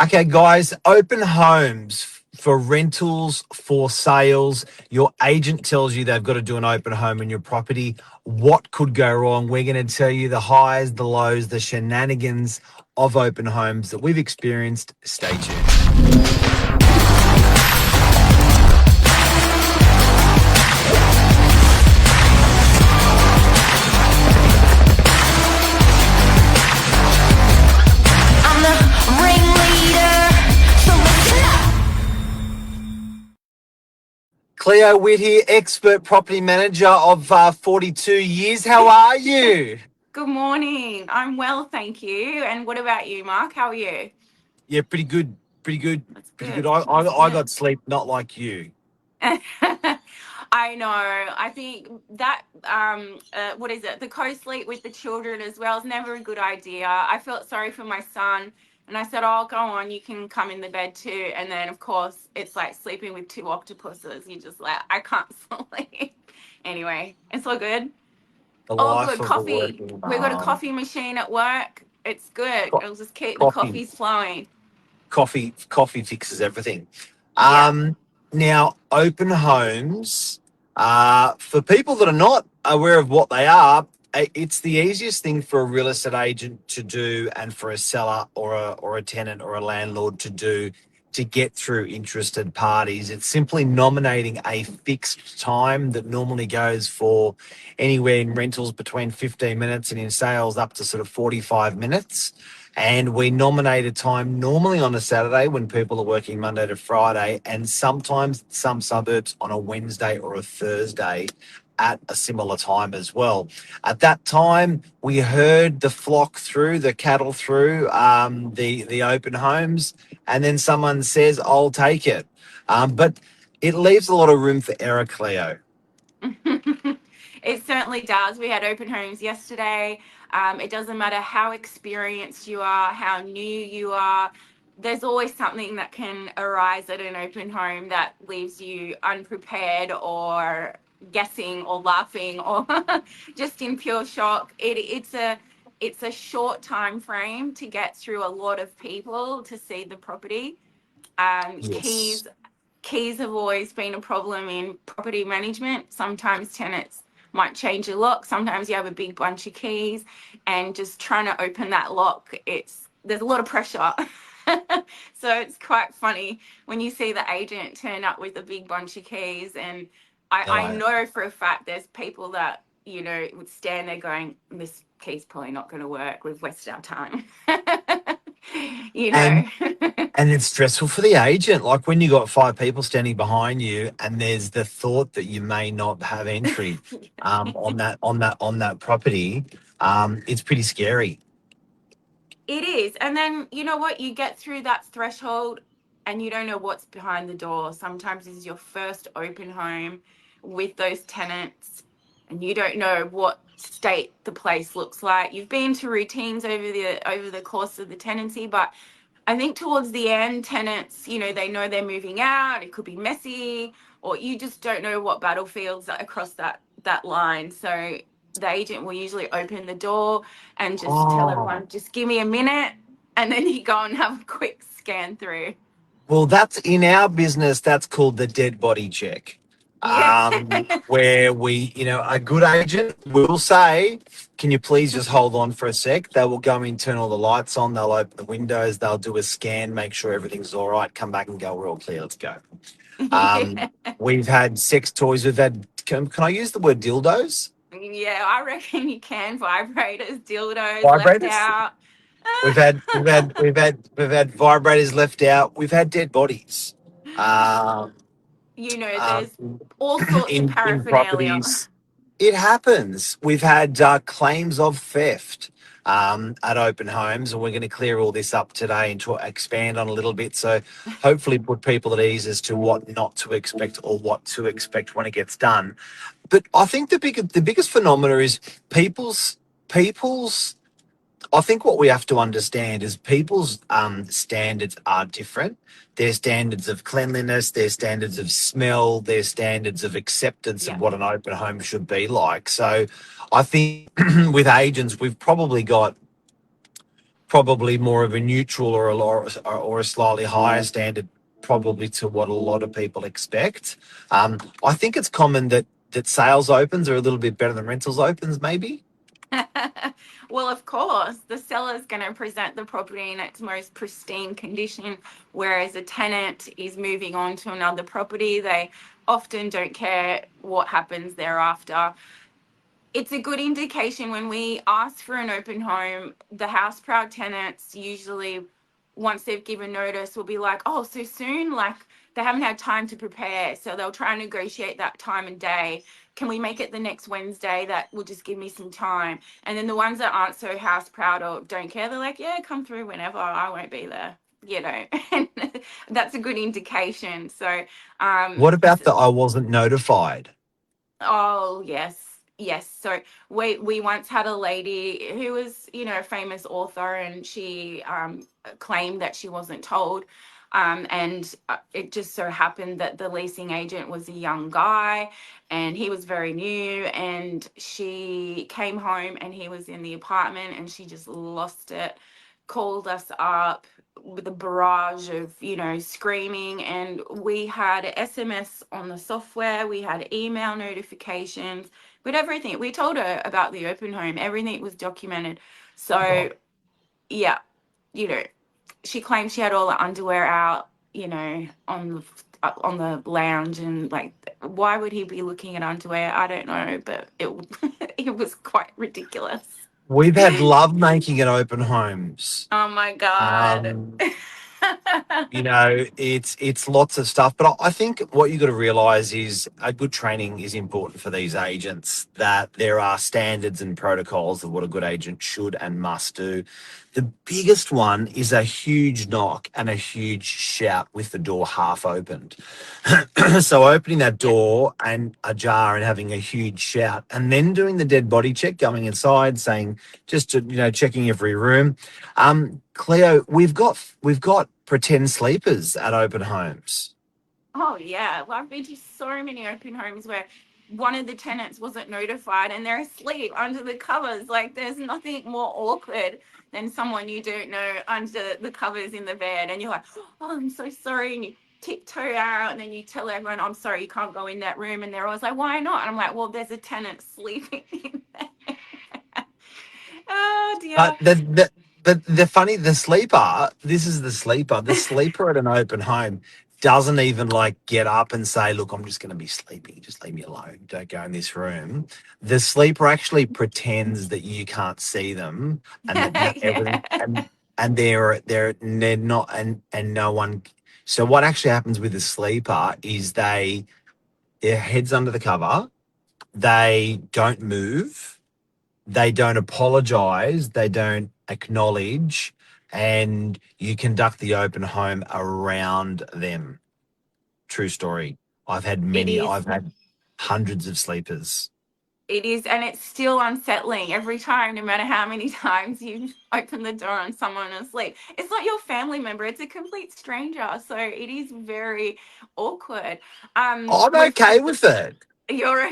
Okay, guys, open homes for rentals, for sales. Your agent tells you they've got to do an open home in your property. What could go wrong? We're going to tell you the highs, the lows, the shenanigans of open homes that we've experienced. Stay tuned. I'm the ringleader, so listen up. Cleo Witt here, expert property manager of 42 years. How are you? Good morning. I'm well, thank you. And what about you, Mark? How are you? Yeah, pretty good. Pretty good. That's Pretty good. good. I got sleep, not like you. I know. I think that what is it? The co-sleep with the children as well is never a good idea. I felt sorry for my son, and I said, "Oh, go on, you can come in the bed too." And then, of course, it's like sleeping with two octopuses. You just like, I can't sleep. Anyway, it's all good. The All life good. of a Coffee. working We've got a mum. coffee machine at work. It's good. Co- It'll just keep the Coffee. coffees flowing. Coffee fixes everything. Yeah. Now, open homes, for people that are not aware of what they are, it's the easiest thing for a real estate agent to do and for a seller or a tenant or a landlord to do to get through interested parties. It's simply nominating a fixed time that normally goes for anywhere in rentals between 15 minutes and in sales up to sort of 45 minutes. And we nominate a time normally on a Saturday when people are working Monday to Friday, and sometimes some suburbs on a Wednesday or a Thursday at a similar time as well. At that time, we herd the flock through, the cattle through the open homes, and then someone says, "I'll take it." But it leaves a lot of room for error, Cleo. It certainly does. We had open homes yesterday. It doesn't matter how experienced you are, how new you are, there's always something that can arise at an open home that leaves you unprepared or guessing or laughing or just in pure shock. It's a short time frame to get through a lot of people to see the property. Um, Yes. keys keys have always been a problem in property management. Sometimes tenants might change a lock. Sometimes you have a big bunch of keys, and just trying to open that lock, there's a lot of pressure. So it's quite funny when you see the agent turn up with a big bunch of keys. And I No. know for a fact there's people that, would stand there going, this key's probably not going to work. We've wasted our time. you know. And And it's stressful for the agent. Like when you got five people standing behind you, and there's the thought that you may not have entry on that property. It's pretty scary. It is. And then, you know what? You get through that threshold and you don't know what's behind the door. Sometimes this is your first open home with those tenants, and you don't know what state the place looks like. You've been to routines over the course of the tenancy, but I think towards the end, tenants, they know they're moving out. It could be messy, or you just don't know what battlefields are across that line. So the agent will usually open the door and just tell Oh, everyone, just give me a minute, and then you go and have a quick scan through. well, that's in our business. That's called the dead body check. Yeah. Where a good agent will say, "Can you please just hold on for a sec?" They will go and turn all the lights on. They'll open the windows. They'll do a scan, make sure everything's all right. Come back and go, "We're all clear. Let's go." Yeah. We've had sex toys. We've had. Can I use the word dildos? Yeah, I reckon you can. Vibrators, dildos left Vibrators. out. We've had vibrators left out. We've had dead bodies. Um, There's um, all sorts of in paraphernalia. properties. It happens. We've had claims of theft at open homes, and we're going to clear all this up today and to expand on a little bit. So hopefully put people at ease as to what not to expect or what to expect when it gets done. But I think the biggest phenomena is people's I think what we have to understand is people's standards are different. Their standards of cleanliness, their standards of smell, their standards of acceptance of Yeah. what an open home should be like. So I think with agents, we've probably more of a neutral or a slightly higher standard, probably to what a lot of people expect. I think it's common that sales opens are a little bit better than rentals opens, maybe. Well, of course, the seller's going to present the property in its most pristine condition, whereas a tenant is moving on to another property. They often don't care what happens thereafter. It's a good indication when we ask for an open home. The house proud tenants usually, once they've given notice, will be like, oh, so soon? Like, they haven't had time to prepare. So they'll try and negotiate that time and day. Can we make it the next Wednesday? That will just give me some time. And then the ones that aren't so house proud or don't care, they're like, yeah, come through whenever. I won't be there. And that's a good indication. So, What about the I wasn't notified? oh, yes. Yes. So we once had a lady who was, a famous author, and she claimed that she wasn't told. And it just so happened that the leasing agent was a young guy, and he was very new, and she came home and he was in the apartment, and she just lost it, called us up with a barrage of, screaming. And we had SMS on the software, we had email notifications, with everything. We told her about the open home, everything was documented. So, yeah, you know, she claimed she had all the underwear out, on the lounge, and like, why would he be looking at underwear? I don't know, but it it was quite ridiculous. We've had love making at open homes. Oh my god. Um, it's lots of stuff, but I think what you got to realize is a good training is important for these agents, that there are standards and protocols of what a good agent should and must do. The biggest one is a huge knock and a huge shout with the door half opened. So opening that Yeah. door and ajar and having a huge shout, and then doing the dead body check, going inside, saying, just to, checking every room. Cleo, we've got pretend sleepers at open homes. Oh yeah. Well, I've been to so many open homes where one of the tenants wasn't notified and they're asleep under the covers. Like, there's nothing more awkward than someone you don't know under the covers in the bed, and you're like, oh, I'm so sorry, and you tiptoe out, and then you tell everyone, I'm sorry, you can't go in that room, and they're always like, why not? And I'm like, well, there's a tenant sleeping in there. Oh But dear. the sleeper, this is the sleeper. The sleeper at an open home doesn't even like get up and say, look, I'm just going to be sleeping. Just leave me alone. Don't go in this room. The sleeper actually pretends that you can't see them, and that everything, Yeah. and they're not, and no one. So what actually happens with the sleeper is their heads under the cover. They don't move, they don't apologize, they don't acknowledge, and you conduct the open home around them. True story. It I've is. had hundreds of sleepers. It is, and it's still unsettling every time, no matter how many times you open the door and someone is asleep. It's not your family member, it's a complete stranger. So it is very awkward. I'm We've okay with it. you're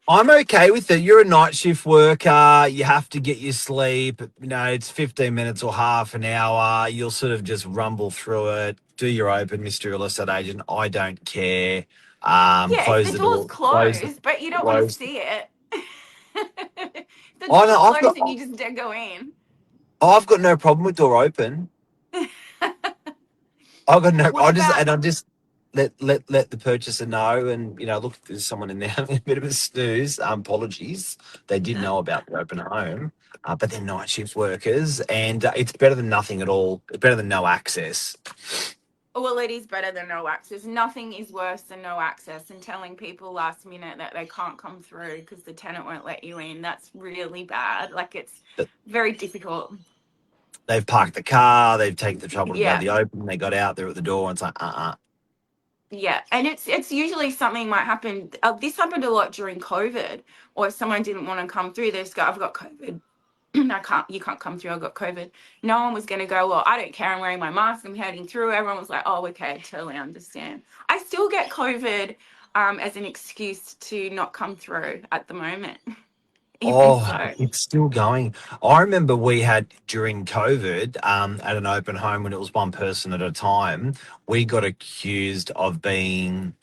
I'm okay with it. You're a night shift worker. You have to get your sleep. It's 15 minutes or half an hour. You'll sort of just rumble through it. Do your open, Mr. Real Estate Agent. I don't care. yeah, if Close the the door's door. Close the closed, but you don't want to close. see it. If the Oh door's no, closed and you just don't go in. I've got no problem with door open. I've got no. What about I just let the purchaser know, and look, there's someone in there having a bit of a snooze. Apologies, they did know about the open home, but they're night shift workers, and it's better than nothing at all. It's better than no access. well, it is better than no access. Nothing is worse than no access, and telling people last minute that they can't come through because the tenant won't let you in. That's really bad. Like, it's very difficult. They've parked the car. They've taken the trouble to go to Yeah. the open. They got out. They're at the door, and it's like, Yeah, and it's usually something might happen. This happened a lot during COVID, or if someone didn't want to come through, they just go, I've got COVID. You can't come through, I've got COVID. No one was going to go, well, I don't care, I'm wearing my mask, I'm heading through. Everyone was like, oh, okay, I totally understand. I still get COVID as an excuse to not come through at the moment. Even Oh, so, it's still going. I remember we had during COVID at an open home when it was one person at a time. We got accused of being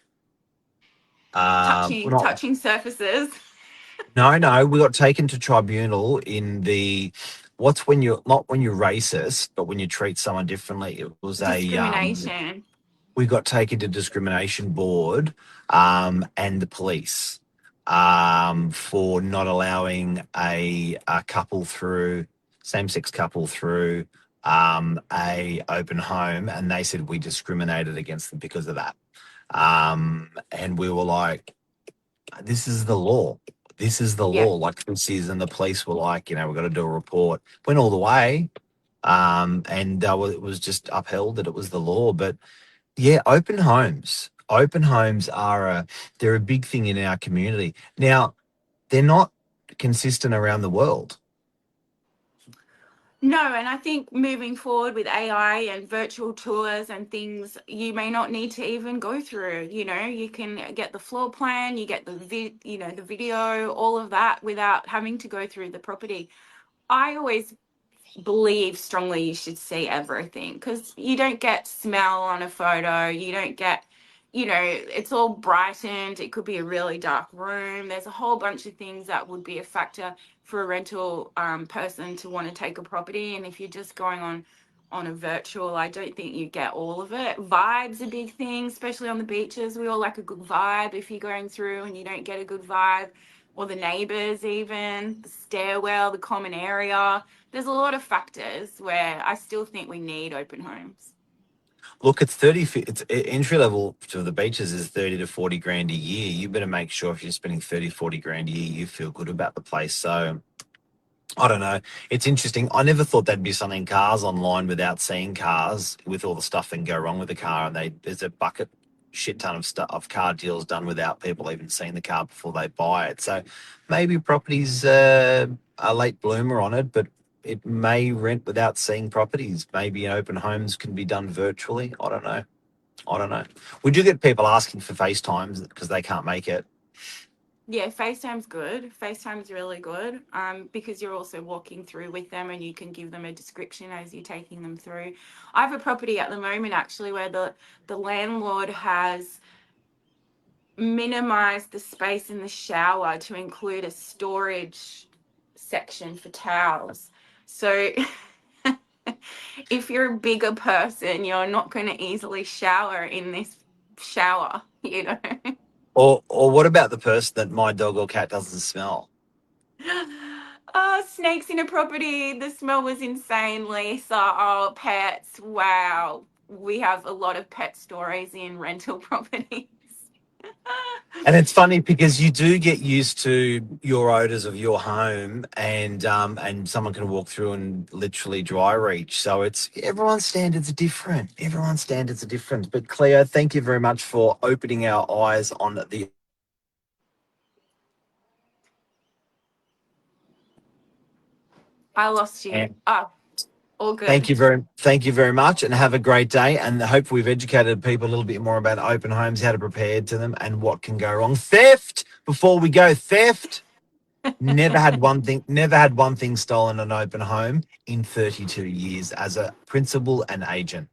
touching not touching surfaces, no, we got taken to tribunal in the what's when you're not when you're racist, but when you treat someone differently. It was a discrimination. we got taken to discrimination board and the police for not allowing a couple through same-sex couple through a open home, and they said we discriminated against them because of that. And we were like, this is the law. This is the Yeah. law. Like this is, and the police were like, we've got to do a report. Went all the way, and it was just upheld that it was the law. But yeah, open homes. Open homes they're a big thing in our community. Now, they're not consistent around the world. No, and I think moving forward with AI and virtual tours and things, you may not need to even go through. You can get the floor plan, you get the video, all of that without having to go through the property. I always believe strongly you should see everything, because you don't get smell on a photo, you don't get, it's all brightened, it could be a really dark room. There's a whole bunch of things that would be a factor for a rental person to want to take a property. And if you're just going on a virtual, I don't think you get all of it. Vibe's a big thing, especially on the beaches. We all like a good vibe. If you're going through and you don't get a good vibe, or the neighbors, even the stairwell, the common area, there's a lot of factors where I still think we need open homes. Look, it's 30, it's entry level to the beaches is 30 to 40 grand a year. You better make sure if you're spending 30, 40 grand a year, you feel good about the place. So I don't know. It's interesting. I never thought they'd be selling cars online without seeing cars with all the stuff that can go wrong with the car. And there's a bucket shit ton of stuff of car deals done without people even seeing the car before they buy it. So maybe properties a late bloomer on it, but it may rent without seeing properties. Maybe open homes can be done virtually. I don't know. I don't know. We do get people asking for FaceTimes because they can't make it. Yeah, FaceTime's good. FaceTime's really good, because you're also walking through with them and you can give them a description as you're taking them through. I have a property at the moment actually where the landlord has minimized the space in the shower to include a storage section for towels. So if you're a bigger person, you're not going to easily shower in this shower, Or what about the person that my dog or cat doesn't smell? Oh, snakes in a property. The smell was insane, Lisa. Oh, pets. Wow. We have a lot of pet stories in rental properties. And it's funny because you do get used to your odors of your home, and someone can walk through and literally dry reach. So it's everyone's standards are different. Everyone's standards are different. But Cleo, thank you very much for opening our eyes on the. I lost you. And Oh, all good. thank you very much, and have a great day. And hope we've educated people a little bit more about open homes, how to prepare to them, and what can go wrong. Theft. Before we go, theft. Never had one thing stolen in an open home in 32 years as a principal and agent.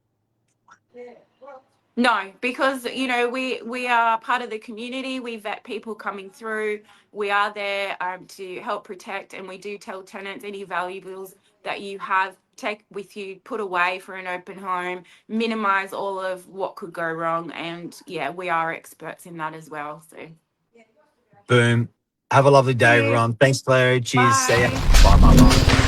No, because we are part of the community. We vet people coming through. We are there to help protect, and we do tell tenants any valuables that you have, take with you, put away for an open home, minimize all of what could go wrong. And yeah, we are experts in that as well. So Boom. Have a lovely day, thank you. everyone. Thanks, Clary. Cheers. See ya. Bye. Bye, bye, bye.